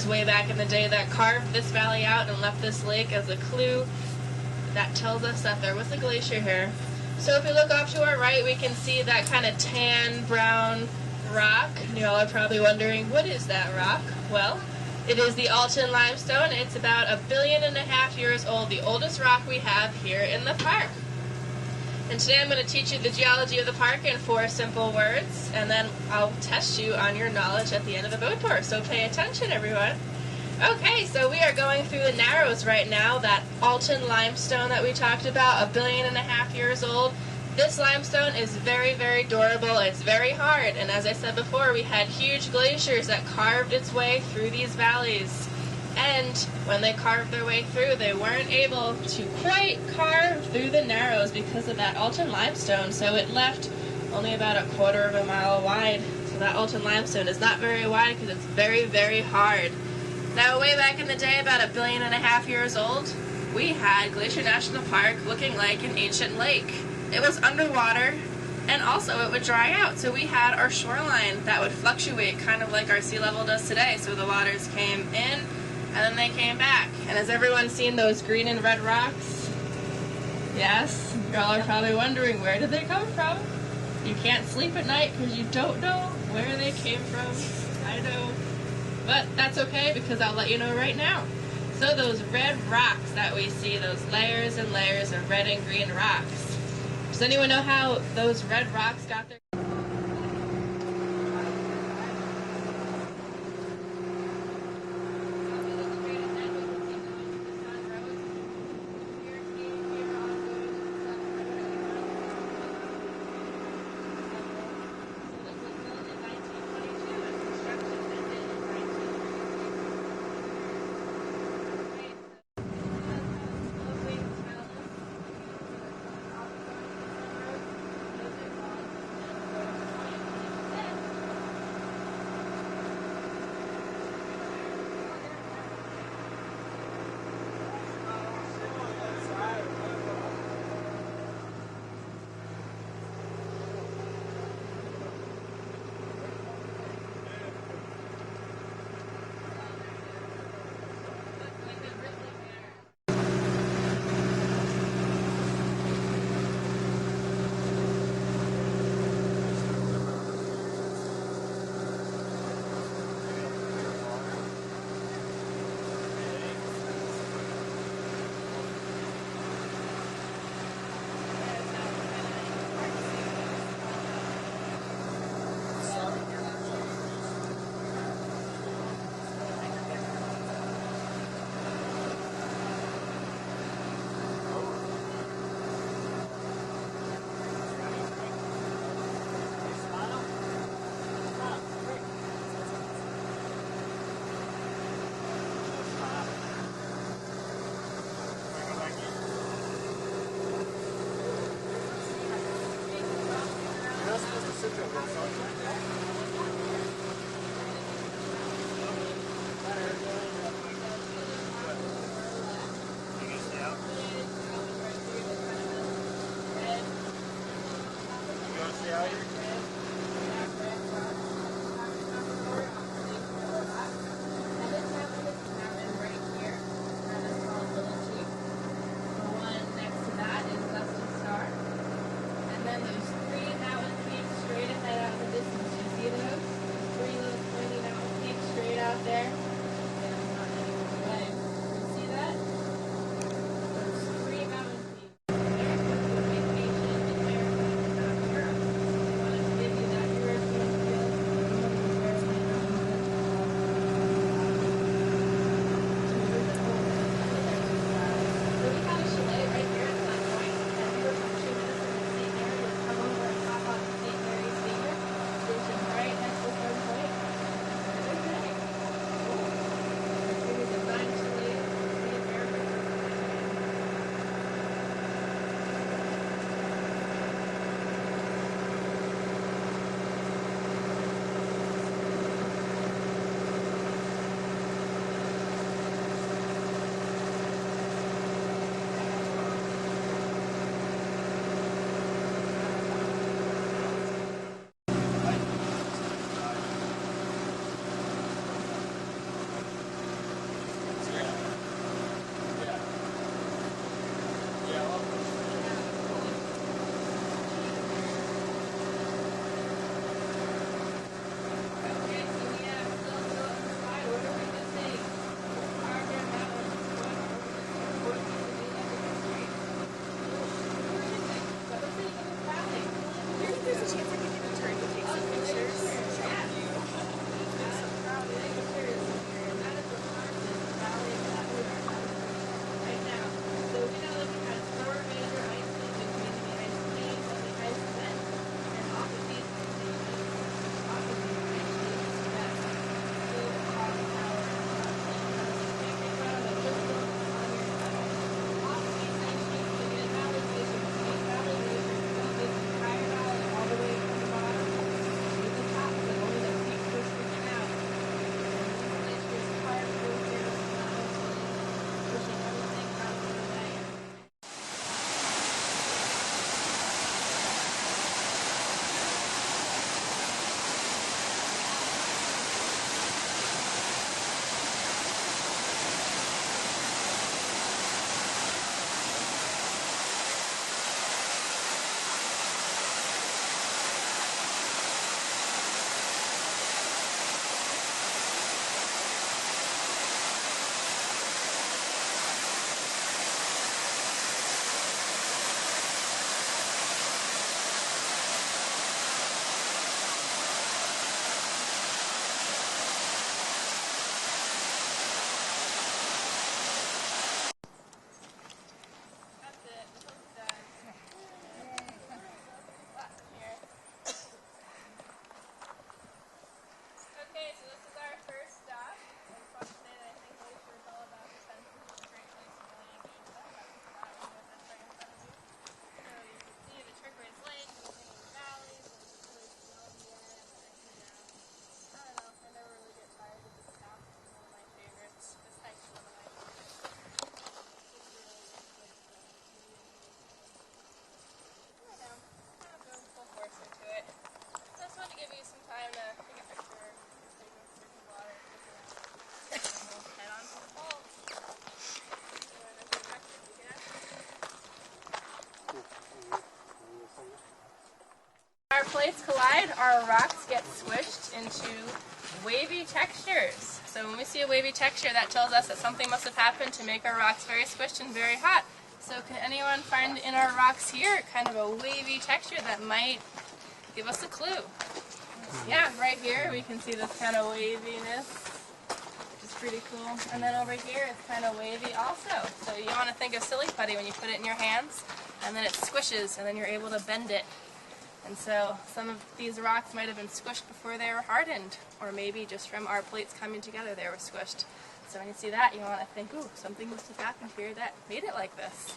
glaciers way back in the day that carved this valley out and left this lake as a clue that tells us that there was a glacier here. So if we look off to our right, we can see that kind of tan brown rock. Y'all are probably wondering, what is that rock? Well, it is the Alton limestone. It's about 1.5 billion years old, the oldest rock we have here in the park. And today I'm going to teach you the geology of the park in 4 simple words, and then I'll test you on your knowledge at the end of the boat tour, so pay attention, everyone. Okay, so we are going through the Narrows right now, that Alton limestone that we talked about, 1.5 billion years old. This limestone is very, very durable. It's very hard, and as I said before, we had huge glaciers that carved its way through these valleys. And when they carved their way through, they weren't able to quite carve through the Narrows because of that Alton limestone, so it left only about 1/4 mile wide. So that Alton limestone is not very wide because it's very, very hard. Now, way back in the day, about 1.5 billion years old, we had Glacier National Park looking like an ancient lake. It was underwater, and also it would dry out, so we had our shoreline that would fluctuate, kind of like our sea level does today. So the waters came in, and then they came back. And has everyone seen those green and red rocks? Yes? Y'all are probably wondering, where did they come from? You can't sleep at night because you don't know where they came from. I know. But that's okay, because I'll let you know right now. So those red rocks that we see, those layers and layers of red and green rocks, does anyone know how those red rocks got their... plates collide, our rocks get squished into wavy textures. So when we see a wavy texture, that tells us that something must have happened to make our rocks very squished and very hot. So can anyone find in our rocks here kind of a wavy texture that might give us a clue? Yeah, right here we can see this kind of waviness, which is pretty cool. And then over here it's kind of wavy also. So you want to think of silly putty when you put it in your hands, and then it squishes, and then you're able to bend it. And so some of these rocks might have been squished before they were hardened, or maybe just from our plates coming together they were squished. So when you see that, you want to think, ooh, something must have happened here that made it like this.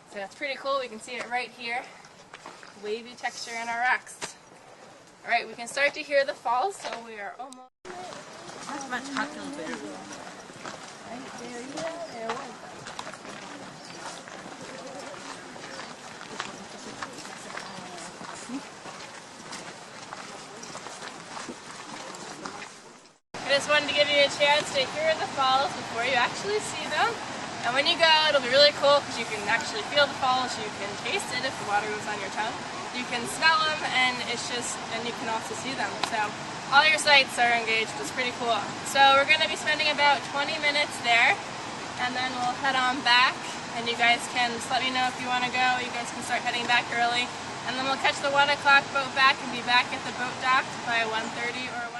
So that's pretty cool. We can see it right here. Wavy texture in our rocks. Alright, we can start to hear the falls, so we are almost... That's much hotter than better. Right there, yeah, there. I just wanted to give you a chance to hear the falls before you actually see them. And when you go, it'll be really cool because you can actually feel the falls, you can taste it if the water was on your tongue, you can smell them, and you can also see them. So all your sights are engaged. It's pretty cool. So we're going to be spending about 20 minutes there, and then we'll head on back, and you guys can just let me know if you want to go. You guys can start heading back early, and then we'll catch the 1 o'clock boat back and be back at the boat dock by 1:30 or